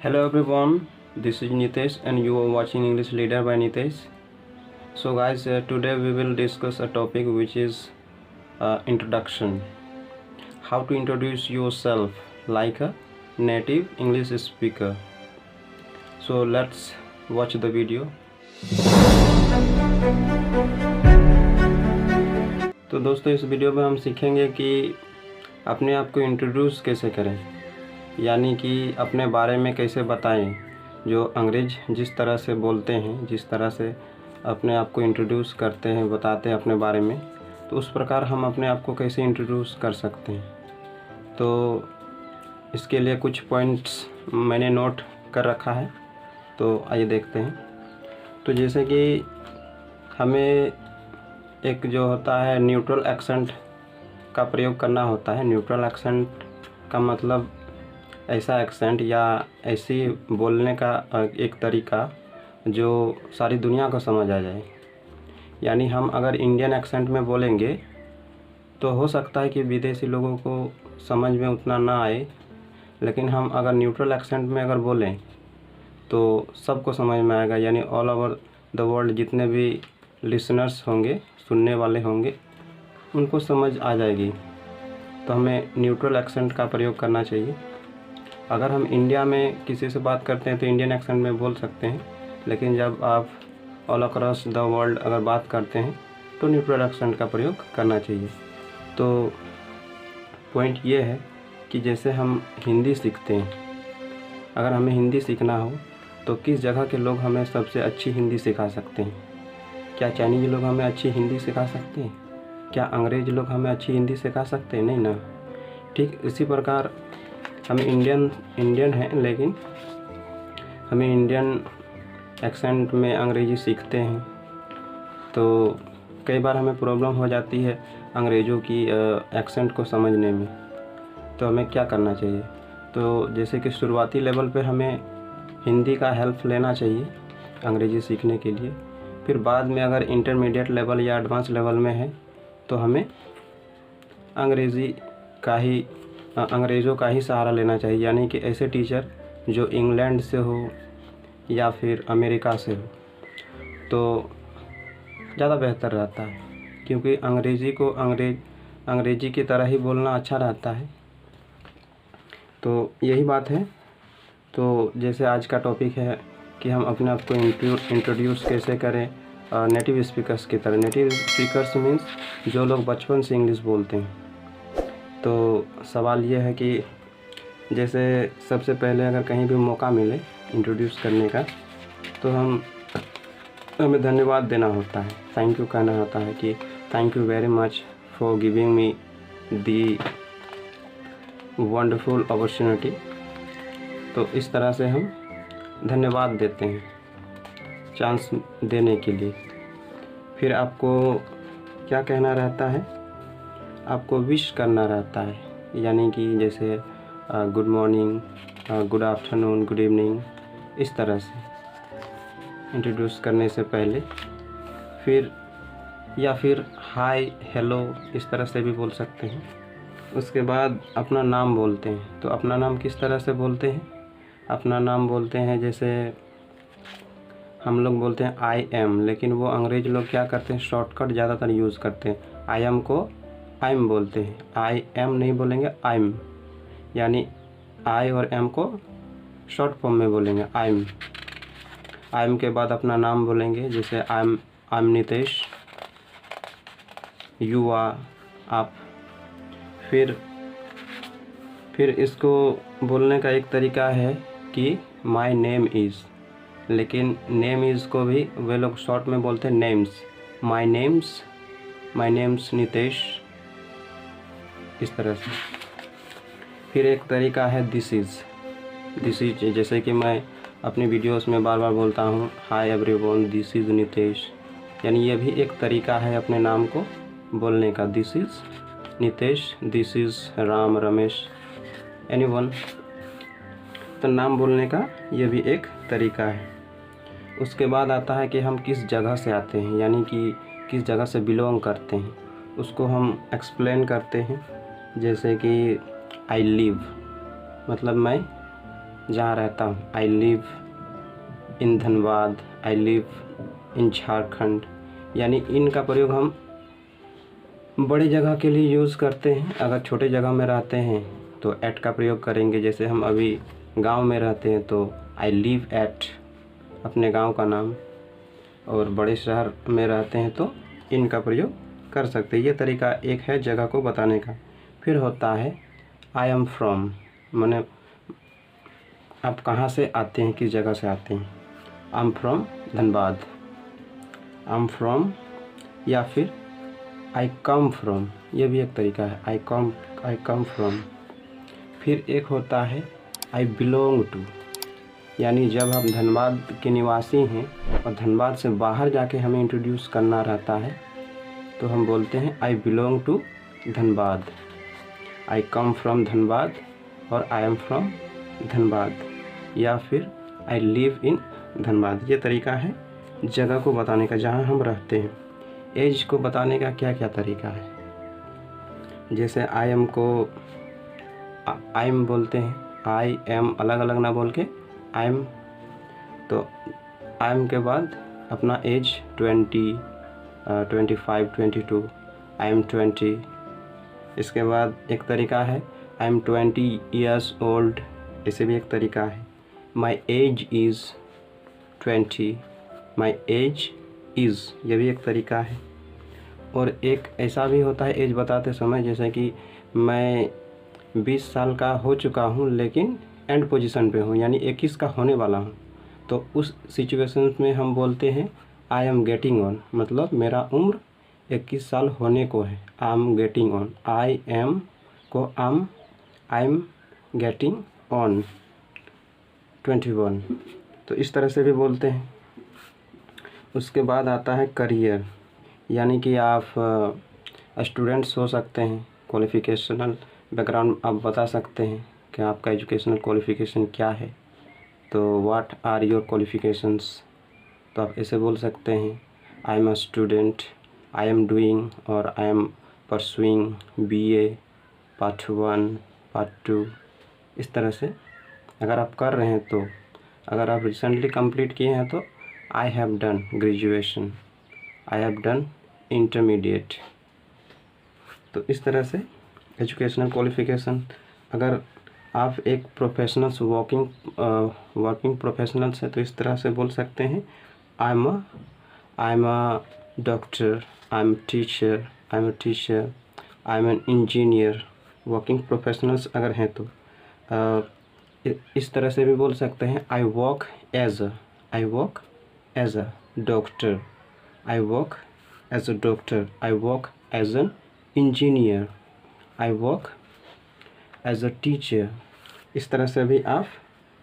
Hello everyone, this is Nitesh and you are watching English Leader by Nitesh. So guys, today we will discuss a topic which is introduction. How to introduce yourself like a native English speaker. So let's watch the video. तो दोस्तों इस video में हम सीखेंगे कि अपने आप को इंट्रोड्यूस कैसे करें, यानी कि अपने बारे में कैसे बताएं। जो अंग्रेज़ जिस तरह से बोलते हैं, जिस तरह से अपने आप को इंट्रोड्यूस करते हैं, बताते हैं अपने बारे में, तो उस प्रकार हम अपने आप को कैसे इंट्रोड्यूस कर सकते हैं। तो इसके लिए कुछ पॉइंट्स मैंने नोट कर रखा है, तो आइए देखते हैं। तो जैसे कि हमें एक जो होता है न्यूट्रल एक्सेंट का प्रयोग करना होता है। न्यूट्रल एक्सेंट का मतलब ऐसा एक्सेंट या ऐसी बोलने का एक तरीका जो सारी दुनिया को समझ आ जाए। यानी हम अगर इंडियन एक्सेंट में बोलेंगे तो हो सकता है कि विदेशी लोगों को समझ में उतना ना आए, लेकिन हम अगर न्यूट्रल एक्सेंट में अगर बोलें तो सबको समझ में आएगा। यानी ऑल ओवर द वर्ल्ड जितने भी लिसनर्स होंगे, सुनने वाले होंगे, उनको समझ आ जाएगी। तो हमें न्यूट्रल एक्सेंट का प्रयोग करना चाहिए। अगर हम इंडिया में किसी से बात करते हैं तो इंडियन एक्सेंट में बोल सकते हैं, लेकिन जब आप ऑल अक्रॉस द वर्ल्ड अगर बात करते हैं तो न्यूट्रल एक्सेंट का प्रयोग करना चाहिए। तो पॉइंट ये है कि जैसे हम हिंदी सीखते हैं, अगर हमें हिंदी सीखना हो तो किस जगह के लोग हमें सबसे अच्छी हिंदी सिखा सकते हैं। क्या चाइनीज़ लोग हमें अच्छी हिंदी सिखा सकते हैं? क्या अंग्रेज़ लोग हमें अच्छी हिंदी सिखा सकते हैं? नहीं ना। ठीक इसी प्रकार हम इंडियन हैं, लेकिन हमें इंडियन एक्सेंट में अंग्रेज़ी सीखते हैं तो कई बार हमें प्रॉब्लम हो जाती है अंग्रेज़ों की एक्सेंट को समझने में। तो हमें क्या करना चाहिए? तो जैसे कि शुरुआती लेवल पे हमें हिंदी का हेल्प लेना चाहिए अंग्रेज़ी सीखने के लिए। फिर बाद में अगर इंटरमीडिएट लेवल या एडवांस लेवल में है तो हमें अंग्रेज़ों का ही सहारा लेना चाहिए। यानी कि ऐसे टीचर जो इंग्लैंड से हो या फिर अमेरिका से हो तो ज़्यादा बेहतर रहता है, क्योंकि अंग्रेज़ी को अंग्रेज़ी की तरह ही बोलना अच्छा रहता है। तो यही बात है। तो जैसे आज का टॉपिक है कि हम अपने आप को इंट्रोड्यूस कैसे करें नेटिव स्पीकर्स की तरह। नेटिव स्पीकर्स मीन्स जो लोग बचपन से इंग्लिश बोलते हैं। तो सवाल ये है कि जैसे सबसे पहले अगर कहीं भी मौका मिले इंट्रोड्यूस करने का तो हमें धन्यवाद देना होता है, थैंक यू कहना होता है कि thank you very much for giving me the wonderful opportunity. तो इस तरह से हम धन्यवाद देते हैं चांस देने के लिए। फिर आपको क्या कहना रहता है? आपको विश करना रहता है, यानी कि जैसे good morning, good afternoon, good evening, इस तरह से इंट्रोड्यूस करने से पहले। फिर हाय, हेलो, इस तरह से भी बोल सकते हैं। उसके बाद अपना नाम बोलते हैं। तो अपना नाम किस तरह से बोलते हैं? अपना नाम बोलते हैं जैसे हम लोग बोलते हैं आई एम, लेकिन वो अंग्रेज़ लोग क्या करते हैं, शॉर्टकट ज़्यादातर यूज़ करते हैं। आई एम को आइम बोलते हैं, आई एम नहीं बोलेंगे, आइम। यानी आई और एम को शॉर्ट फॉर्म में बोलेंगे, आइम। आइम के बाद अपना नाम बोलेंगे, जैसे I am Nitesh, you are, आप। फिर इसको बोलने का एक तरीका है कि माई नेम इज़, लेकिन नेम इज़ को भी वे लोग शॉर्ट में बोलते हैं नेम्स। माई नेम्स नितेश, इस तरह से। फिर एक तरीका है दिस इज़, जैसे कि मैं अपनी वीडियोस में बार बार बोलता हूँ, hi everyone, this is Nitesh. यानी ये भी एक तरीका है अपने नाम को बोलने का, this is Nitesh, this is Ram, Ramesh, anyone. तो नाम बोलने का ये भी एक तरीका है। उसके बाद आता है कि हम किस जगह से आते हैं, यानी कि किस जगह से बिलोंग करते हैं, उसको हम एक्सप्लेन करते हैं। जैसे कि आई लिव, मतलब मैं जहाँ रहता हूँ। I live in Dhanbad, I live in Jharkhand. यानी इन का प्रयोग हम बड़ी जगह के लिए यूज़ करते हैं। अगर छोटे जगह में रहते हैं तो एट का प्रयोग करेंगे। जैसे हम अभी गांव में रहते हैं तो आई लिव एट अपने गांव का नाम, और बड़े शहर में रहते हैं तो इन का प्रयोग कर सकते हैं। ये तरीका एक है जगह को बताने का। फिर होता है आई एम फ्रॉम, माने आप कहाँ से आते हैं, किस जगह से आते हैं। I am from Dhanbad, I am from, या फिर आई कम फ्रॉम, ये भी एक तरीका है, आई कम फ्रॉम। फिर एक होता है आई बिलोंग टू, यानी जब हम धनबाद के निवासी हैं और धनबाद से बाहर जाके हमें इंट्रोड्यूस करना रहता है तो हम बोलते हैं I belong to Dhanbad, I come from Dhanbad और आई एम फ्रॉम धनबाद, या फिर आई लिव इन धनबाद। ये तरीका है जगह को बताने का, जहाँ हम रहते हैं। एज को बताने का क्या क्या तरीका है, जैसे आई एम को आई एम बोलते हैं, आई एम अलग अलग ना बोल के आई एम, तो आई एम के बाद अपना एज 20, 25, 22, आई एम 20। इसके बाद एक तरीका है आई एम 20 ईयर्स ओल्ड, इसे भी एक तरीका है। My age is 20, my age is, ये भी एक तरीका है। और एक ऐसा भी होता है एज बताते समय, जैसे कि मैं 20 साल का हो चुका हूँ लेकिन एंड पोजीशन पे हूँ, यानी 21 का होने वाला हूँ, तो उस सिचुएशन में हम बोलते हैं आई एम गेटिंग ऑन, मतलब मेरा उम्र 21 साल होने को है। I am getting on, I am को आई एम गेटिंग ऑन 21, तो इस तरह से भी बोलते हैं। उसके बाद आता है करियर, यानी कि आप स्टूडेंट्स हो सकते हैं, क्वालिफिकेशनल बैकग्राउंड आप बता सकते हैं कि आपका एजुकेशनल क्वालिफिकेशन क्या है, तो व्हाट आर योर क्वालिफिकेशंस, तो आप ऐसे बोल सकते हैं I am a student, I am doing or I am pursuing BA part 1, part 2। इस तरह से अगर आप कर रहे हैं तो, अगर आप रिसेंटली कंप्लीट किए हैं तो I have done graduation, I have done intermediate. तो इस तरह से एजुकेशनल क्वालिफिकेशन। अगर आप एक प्रोफेशनल्स वर्किंग प्रोफेशनल्स है तो इस तरह से बोल सकते हैं I am a doctor, I am teacher, I am a teacher, I am an engineer. Working professionals अगर हैं तो इस तरह से भी बोल सकते हैं I work as a doctor, I work as a doctor, I work as an engineer, I work as a teacher. इस तरह से भी आप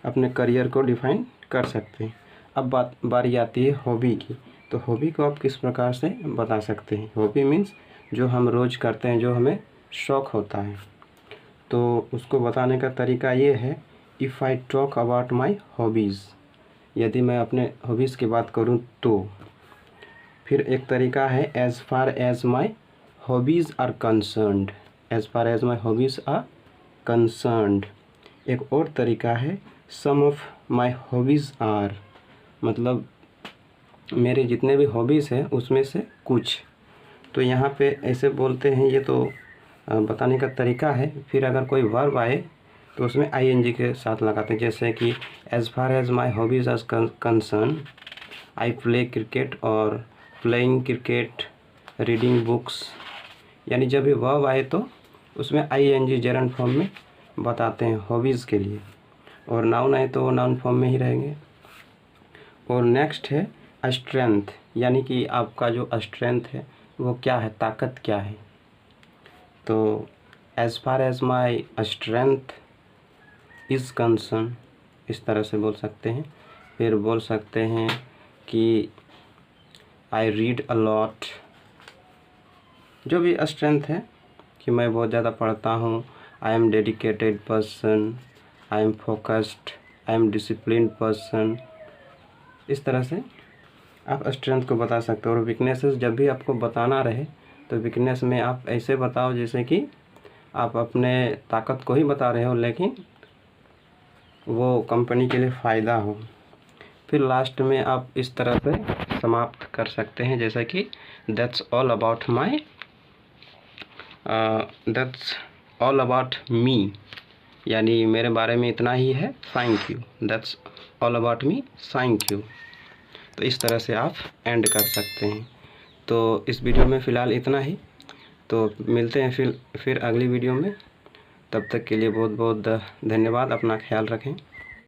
अपने करियर को डिफाइन कर सकते हैं। अब बारी आती है हॉबी की, तो हॉबी को आप किस प्रकार से बता सकते हैं। हॉबी मीन्स जो हम रोज़ करते हैं, जो हमें शौक़ होता है, तो उसको बताने का तरीका ये है if I talk about my hobbies, यदि मैं अपने हॉबीज़ की बात करूँ तो। फिर एक तरीका है as far as my hobbies are concerned, as far as my hobbies are concerned. एक और तरीका है some of my hobbies are, मतलब मेरे जितने भी हॉबीज़ हैं उसमें से कुछ। तो यहाँ पे ऐसे बोलते हैं, ये तो बताने का तरीका है। फिर अगर कोई वर्ब आए तो उसमें ING के साथ लगाते हैं, जैसे कि as far as my hobbies are concern I play cricket और प्लेइंग क्रिकेट, रीडिंग बुक्स। यानी जब भी वर्ब आए तो उसमें ING जेरंड फॉर्म में बताते हैं हॉबीज़ के लिए, और नाउन आए तो नाउन फॉर्म में ही रहेंगे। और नेक्स्ट है स्ट्रेंथ, यानी कि आपका जो स्ट्रेंथ है वो क्या है, ताकत क्या है। तो as far as my strength is concern, इस तरह से बोल सकते हैं। फिर बोल सकते हैं कि आई रीड अ लॉट, जो भी स्ट्रेंथ है कि मैं बहुत ज़्यादा पढ़ता हूँ। I am dedicated person, I am focused, I am disciplined person. इस तरह से आप स्ट्रेंथ को बता सकते हो। और वीकनेसेस जब भी आपको बताना रहे तो वीकनेस में आप ऐसे बताओ जैसे कि आप अपने ताकत को ही बता रहे हो, लेकिन वो कंपनी के लिए फ़ायदा हो। फिर लास्ट में आप इस तरह से समाप्त कर सकते हैं, जैसा कि दैट्स ऑल अबाउट मी, यानी मेरे बारे में इतना ही है, thank you, that's all about me, thank you. तो इस तरह से आप एंड कर सकते हैं। तो इस वीडियो में फ़िलहाल इतना ही, तो मिलते हैं फिर अगली वीडियो में। तब तक के लिए बहुत बहुत धन्यवाद। अपना ख्याल रखें।